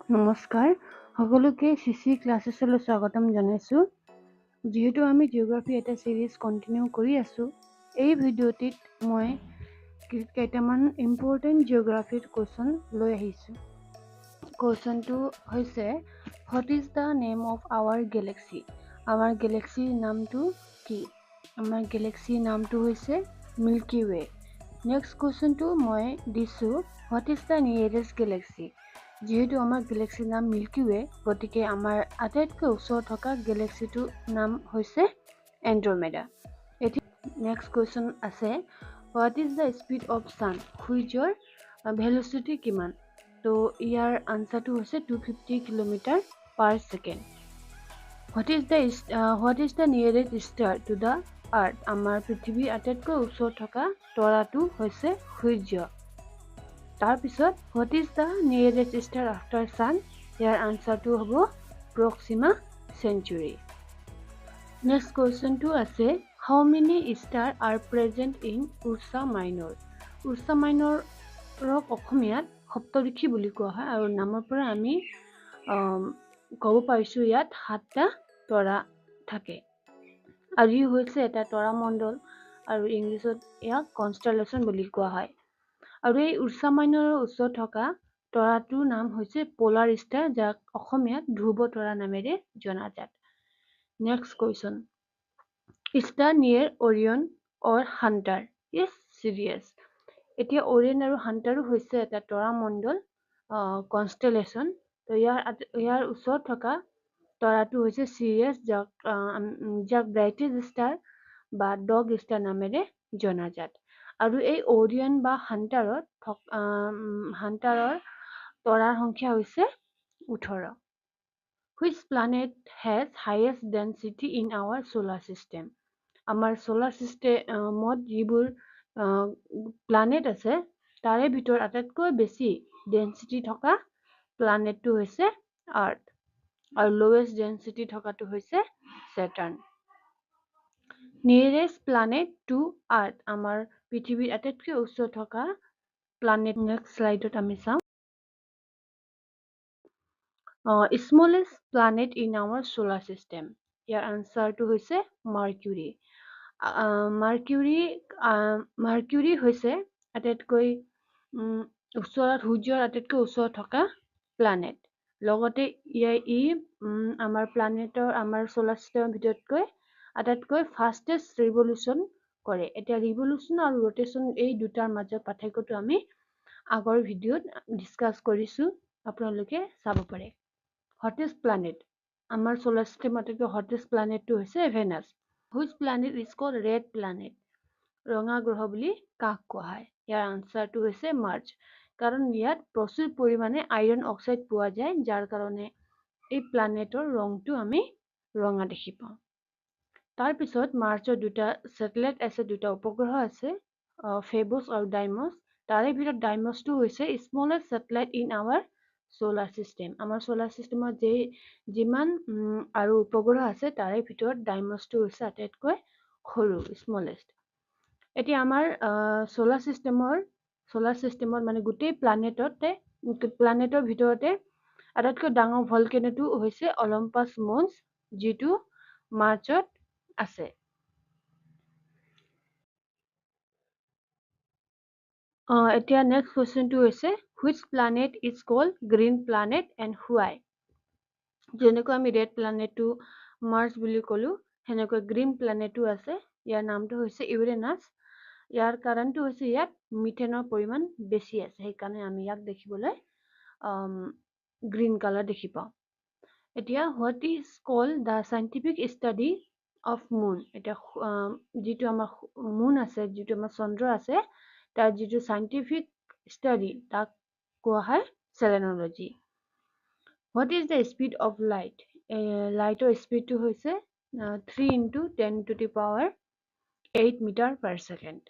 নমস্কাৰ সকলোকে চিচি ক্লাছেছলৈ স্বাগতম জনাইছোঁ। যিহেতু আমি জিঅ'গ্ৰাফি এটা চিৰিজ কণ্টিনিউ কৰি আছোঁ, এই ভিডিঅ'টিত মই কেইটামান ইম্পৰ্টেণ্ট জিঅ'গ্ৰাফিৰ কুৱেশ্যন লৈ আহিছোঁ। কুৱেশ্যনটো হৈছে what is the name of our galaxy? আমাৰ গেলেক্সিৰ নামটো কি? আমাৰ গেলেক্সিৰ নামটো হৈছে মিল্কি ৱে। নেক্সট কুৱেশ্যনটো মই দিছোঁ what is the nearest Galaxy? যিহেতু আমাৰ গেলেক্সিৰ নাম মিল্কি ৱে, গতিকে আমাৰ আটাইতকৈ ওচৰত থকা গেলেক্সিটোৰ নাম হৈছে এণ্ড্ৰমেডা। এতিয়া নেক্সট কুৱেশ্যন আছে what is the speed of sun? সূৰ্যৰ ভেলচিটি কিমান? তো ইয়াৰ আনচাৰটো হৈছে 250 kilometre per second. What is the nearest star to the earth? আমাৰ পৃথিৱীৰ আটাইতকৈ ওচৰত থকা তৰাটো হৈছে সূৰ্য। তাৰপিছত what is the nearest star after sun? ইয়াৰ আনচাৰটো হ'ব প্ৰক্সিমা চেঞ্চুৰী। নেক্সট কুৱেশ্যনটো আছে how many star are present in Ursa Minor? উৰ্ছা মাইনৰক অসমীয়াত সপ্তৰ্ষি বুলি কোৱা হয়, আৰু নামৰ পৰা আমি ক'ব পাৰিছোঁ ইয়াত 7টা তৰা থাকে। আৰু ই হৈছে এটা তৰামণ্ডল, আৰু ইংলিছত ইয়াক কনষ্টেলেশ্যন বুলি কোৱা হয়। আৰু এই উৰ্ছা মাইনৰৰ ওচৰত থকা তৰাটোৰ নাম হৈছে পলাৰ ষ্টাৰ, যাক অসমীয়াত ধ্ৰুৱ তৰা নামেৰে জনাজাত। Next question, star near Orion or hunter is Sirius? এতিয়া অৰিয়ন আৰু হাণ্টাৰো হৈছে এটা তৰামণ্ডল, কনষ্টেলেশ্যন। তো ইয়াৰ ওচৰত থকা তৰাটো হৈছে চিৰিয়াছ, যাক ব্ৰাইটেষ্ট ষ্টাৰ বা ডগ ষ্টাৰ নামেৰে জনাজাত। আৰু এই অৰিয়ন বা হাণ্টাৰৰ তৰাৰ সংখ্যা হৈছে 18। Which planet has highest density in our solar system? আমাৰ সোলাৰ চিষ্টেমত যিবোৰ প্লানেট আছে তাৰে ভিতৰত আটাইতকৈ বেছি ডেনচিটি থকা প্লানেটটো হৈছে আৰ্থ, আৰু লৱেষ্ট ডেনচিটি থকাটো হৈছে Saturn. Nearest planet to earth? আমাৰ পৃথিৱীৰ আটাইতকৈ ওচৰত থকা প্লানেট। নেক্সট শ্লাইডত আমি চাওঁ smallest planet in our solar system. ইয়াৰ আনচাৰটো হৈছে মাৰ্কিউৰী। মাৰ্কিউৰী হৈছে আটাইতকৈ সূৰ্যৰ আটাইতকৈ ওচৰত থকা প্লানেট। লগতে আমাৰ সোলাৰ চিষ্টেমৰ ভিতৰতকৈ আটাইতকৈ ফাষ্টেষ্ট ৰিভলিউশ্যন কৰে। এতিয়া ৰিভলিউশ্যন আৰু ৰোটেশ্যন এই দুটাৰ মাজৰ পাৰ্থক্যটো আমি আগৰ ভিডিঅ'ত ডিছকাছ কৰিছোঁ, আপোনালোকে চাব পাৰে। হটেষ্ট প্লানেট, আমাৰ সোলাৰ চিষ্টেমৰ আটাইতকৈ হটেষ্ট প্লানেটটো হৈছে Venus. Which planet is called red planet? ৰঙা গ্ৰহ বুলি কাক কোৱা হয়? ইয়াৰ আনচাৰটো হৈছে মাৰ্চ, কাৰণ ইয়াত প্ৰচুৰ পৰিমাণে আইৰণ অক্সাইড পোৱা যায়, যাৰ কাৰণে এই প্লানেটৰ ৰংটো আমি ৰঙা দেখি পাওঁ। তাৰপিছত মাৰ্চৰ দুটা ছেটেলাইট আছে, দুটা উপগ্ৰহ আছে, ফেবছ আৰু ডাইমছ। তাৰে ভিতৰত ডাইমছটো হৈছে smallest satellite in our solar system. আমাৰ সোলাৰ চিষ্টেমত যিমান আৰু উপগ্ৰহ আছে তাৰে ভিতৰত ডাইমছটো হৈছে আটাইতকৈ সৰু, স্মলেষ্ট। এতিয়া আমাৰ সোলাৰ চিষ্টেমত মানে গোটেই প্লানেটৰ ভিতৰতে আটাইতকৈ ডাঙৰ ভলকেনোটো হৈছে অলিম্পাছ মন্স, যিটো মাৰ্চত আছে। এতিয়া নেক্সট কুৱেশ্যনটো হৈছে which planet is called green planet and why? যেনেকৈ আমি ৰেড প্লানেটটো মাৰ্চ বুলি ক'লোঁ, সেনেকৈ গ্ৰীণ প্লানেটো আছে। ইয়াৰ নামটো হৈছে ইউৰেনাছ। ইয়াৰ কাৰণটো হৈছে ইয়াত মিথেনৰ পৰিমাণ বেছি আছে, সেইকাৰণে আমি ইয়াক দেখিবলৈ গ্ৰীণ কালাৰ দেখি পাওঁ। এতিয়া what is called the scientific study of moon? এতিয়া যিটো আমাৰ মুন আছে, যিটো আমাৰ চন্দ্ৰ আছে, তাৰ যিটো চাইণ্টিফিক ষ্টাডি তাক কোৱা হয় selenology. What is the speed of light? লাইটৰ স্পীডটো হৈছে 3 × 10⁸ মিটাৰ পাৰ ছেকেণ্ড।